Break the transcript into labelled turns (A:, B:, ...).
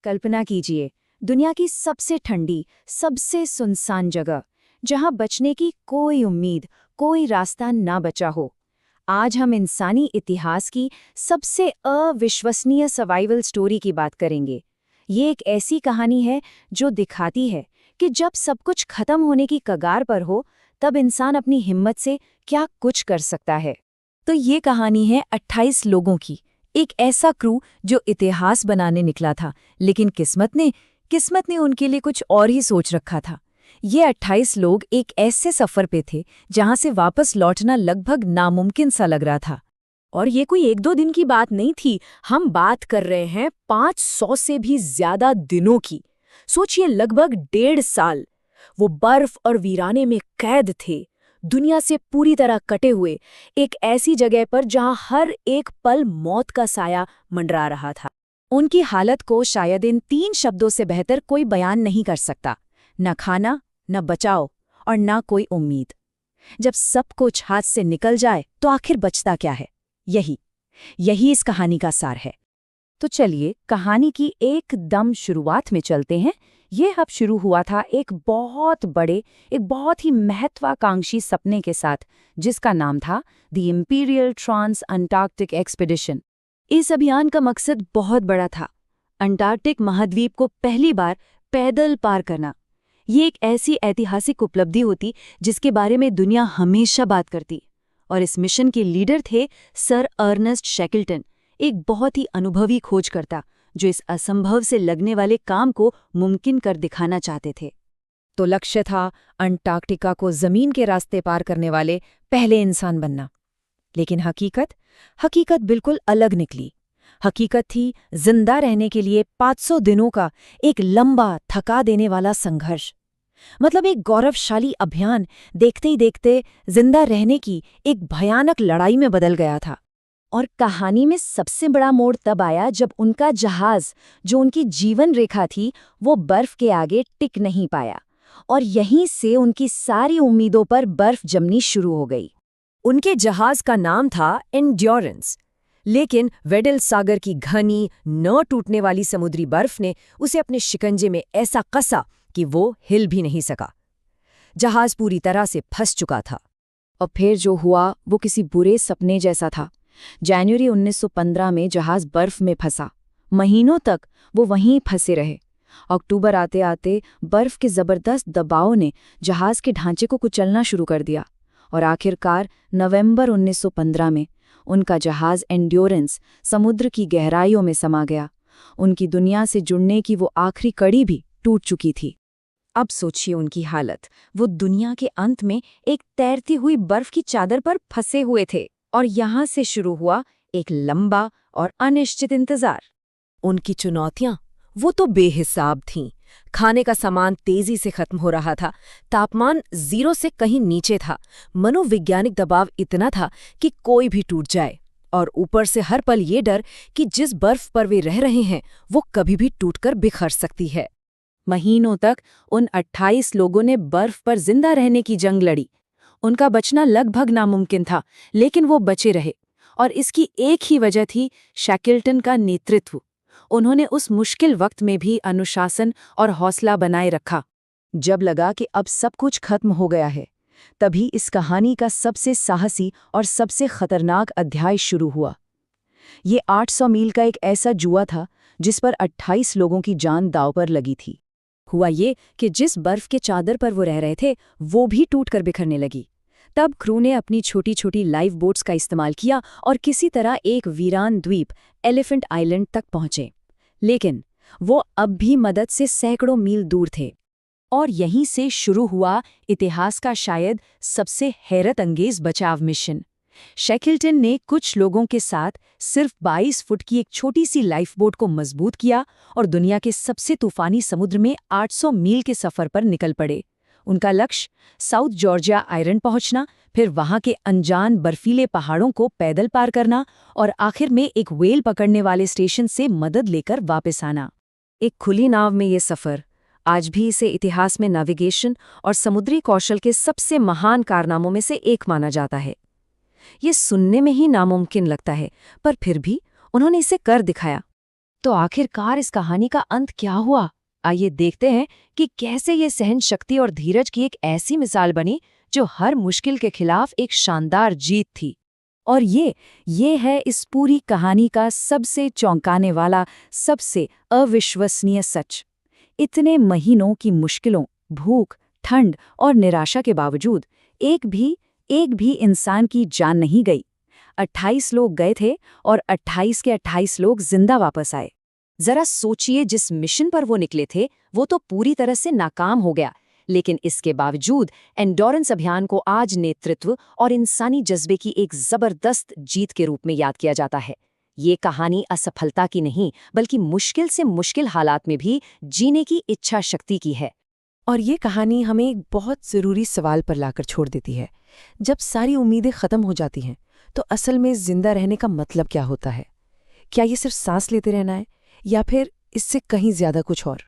A: कल्पना कीजिए, दुनिया की सबसे ठंडी, सबसे सुनसान जगह, जहां बचने की कोई उम्मीद, कोई रास्ता ना बचा हो। आज हम इंसानी इतिहास की सबसे अविश्वसनीय सर्वाइवल स्टोरी की बात करेंगे। ये एक ऐसी कहानी है जो दिखाती है कि जब सब कुछ खत्म होने की कगार पर हो, तब इंसान अपनी हिम्मत से क्या कुछ कर सकता है। तो ये कहानी है 28 लोगों की, एक ऐसा क्रू जो इतिहास बनाने निकला था, लेकिन किस्मत ने उनके लिए कुछ और ही सोच रखा था। ये 28 लोग एक ऐसे सफर पे थे जहां से वापस लौटना लगभग नामुमकिन सा लग रहा था। और ये कोई एक दो दिन की बात नहीं थी, हम बात कर रहे हैं 500 से भी ज्यादा दिनों की। सोचिए, लगभग 1.5 साल वो बर्फ और वीराने में कैद थे, दुनिया से पूरी तरह कटे हुए, एक ऐसी जगह पर जहां हर एक पल मौत का साया मंडरा रहा था। उनकी हालत को शायद इन 3 शब्दों से बेहतर कोई बयान नहीं कर सकता। न खाना, न बचाव और न कोई उम्मीद। जब सब कुछ हाथ से निकल जाए तो आखिर बचता क्या है? यही इस कहानी का सार है। तो चलिए कहानी की एकदम शुरुआत में चलते हैं। ये अब शुरू हुआ था एक बहुत ही महत्वाकांक्षी सपने के साथ, जिसका नाम था the imperial trans Antarctic expedition. इस अभियान का मकसद बहुत बड़ा था, अंटार्कटिक महाद्वीप को पहली बार पैदल पार करना। ये एक ऐसी ऐतिहासिक उपलब्धि होती जिसके बारे में दुनिया हमेशा बात करती। और इस मिशन के लीडर थे सर अर्नेस्ट शैकल्टन, एक बहुत ही अनुभवी खोजकर्ता जो इस असंभव से लगने वाले काम को मुमकिन कर दिखाना चाहते थे। तो लक्ष्य था अंटार्कटिका को जमीन के रास्ते पार करने वाले पहले इंसान बनना। लेकिन हकीकत बिल्कुल अलग निकली। हकीकत थी जिंदा रहने के लिए 500 दिनों का एक लंबा, थका देने वाला संघर्ष। मतलब एक गौरवशाली अभियान देखते ही देखते जिंदा रहने की एक भयानक लड़ाई में बदल गया था। और कहानी में सबसे बड़ा मोड़ तब आया जब उनका जहाज, जो उनकी जीवन रेखा थी, वो बर्फ के आगे टिक नहीं पाया। और यहीं से उनकी सारी उम्मीदों पर बर्फ जमनी शुरू हो गई। उनके जहाज का नाम था एंड्योरेंस, लेकिन वेडल सागर की घनी, न टूटने वाली समुद्री बर्फ ने उसे अपने शिकंजे में ऐसा कसा कि वो हिल भी नहीं सका। जहाज पूरी तरह से फंस चुका था। और फिर जो हुआ वो किसी बुरे सपने जैसा था। जनवरी 1915 में जहाज बर्फ में फंसा। महीनों तक वो वहीं फंसे रहे। अक्टूबर आते आते बर्फ के जबरदस्त दबाव ने जहाज के ढांचे को कुचलना शुरू कर दिया। और आखिरकार नवंबर 1915 में उनका जहाज एंड्योरेंस समुद्र की गहराइयों में समा गया। उनकी दुनिया से जुड़ने की वो आखिरी कड़ी भी टूट चुकी थी। अब सोचिए उनकी हालत। वो दुनिया के अंत में एक तैरती हुई बर्फ की चादर पर फंसे हुए थे। और यहां से शुरू हुआ एक लंबा और अनिश्चित इंतजार। उनकी चुनौतियां वो तो बेहिसाब थीं। खाने का सामान तेजी से खत्म हो रहा था, तापमान 0 से कहीं नीचे था, मनोवैज्ञानिक दबाव इतना था कि कोई भी टूट जाए, और ऊपर से हर पल ये डर कि जिस बर्फ पर वे रह रहे हैं वो कभी भी टूटकर बिखर सकती है। महीनों तक उन 28 लोगों ने बर्फ पर जिंदा रहने की जंग लड़ी। उनका बचना लगभग नामुमकिन था, लेकिन वो बचे रहे। और इसकी एक ही वजह थी शैकल्टन का नेतृत्व। उन्होंने उस मुश्किल वक्त में भी अनुशासन और हौसला बनाए रखा। जब लगा कि अब सब कुछ खत्म हो गया है, तभी इस कहानी का सबसे साहसी और सबसे खतरनाक अध्याय शुरू हुआ। ये 800 मील का एक ऐसा जुआ था जिस पर 28 लोगों की जान दांव पर लगी थी। हुआ ये कि जिस बर्फ के चादर पर वो रह रहे थे, वो भी टूटकर बिखरने लगी। तब क्रू ने अपनी छोटी छोटी लाइफ बोट्स का इस्तेमाल किया और किसी तरह एक वीरान द्वीप एलिफेंट आइलैंड तक पहुंचे। लेकिन वो अब भी मदद से सैकड़ों मील दूर थे। और यहीं से शुरू हुआ इतिहास का शायद सबसे हैरत अंगेज बचाव मिशन। शैकल्टन ने कुछ लोगों के साथ सिर्फ 22 फुट की एक छोटी सी लाइफ बोट को मजबूत किया और दुनिया के सबसे तूफानी समुद्र में 800 मील के सफर पर निकल पड़े। उनका लक्ष्य साउथ जॉर्जिया आइलैंड पहुंचना, फिर वहां के अनजान बर्फीले पहाड़ों को पैदल पार करना और आखिर में एक व्हेल पकड़ने वाले स्टेशन से मदद लेकर वापस आना। एक खुली नाव में ये सफर आज भी इसे इतिहास में नेविगेशन और समुद्री कौशल के सबसे महान कारनामों में से एक माना जाता है। ये सुनने में ही नामुमकिन लगता है, पर फिर भी उन्होंने इसे कर दिखाया। तो आखिरकार इस कहानी का अंत क्या हुआ? आइए देखते हैं कि कैसे ये सहन शक्ति और धीरज की एक ऐसी मिसाल बनी जो हर मुश्किल के खिलाफ एक शानदार जीत थी। और ये है इस पूरी कहानी का सबसे चौंकाने वाला, सबसे अविश्वसनीय सच। इतने महीनों की मुश्किलों, भूख, ठंड और निराशा के बावजूद एक भी इंसान की जान नहीं गई। 28 लोग गए थे और 28 के 28 लोग जिंदा वापस आए। जरा सोचिए, जिस मिशन पर वो निकले थे वो तो पूरी तरह से नाकाम हो गया, लेकिन इसके बावजूद एंडोरेंस अभियान को आज नेतृत्व और इंसानी जज्बे की एक जबरदस्त जीत के रूप में याद किया जाता है। ये कहानी असफलता की नहीं, बल्कि मुश्किल से मुश्किल हालात में भी जीने की इच्छा शक्ति की है।
B: और ये कहानी हमें एक बहुत ज़रूरी सवाल पर लाकर छोड़ देती है। जब सारी उम्मीदें ख़त्म हो जाती हैं तो असल में जिंदा रहने का मतलब क्या होता है? क्या ये सिर्फ सांस लेते रहना है, या फिर इससे कहीं ज़्यादा कुछ और?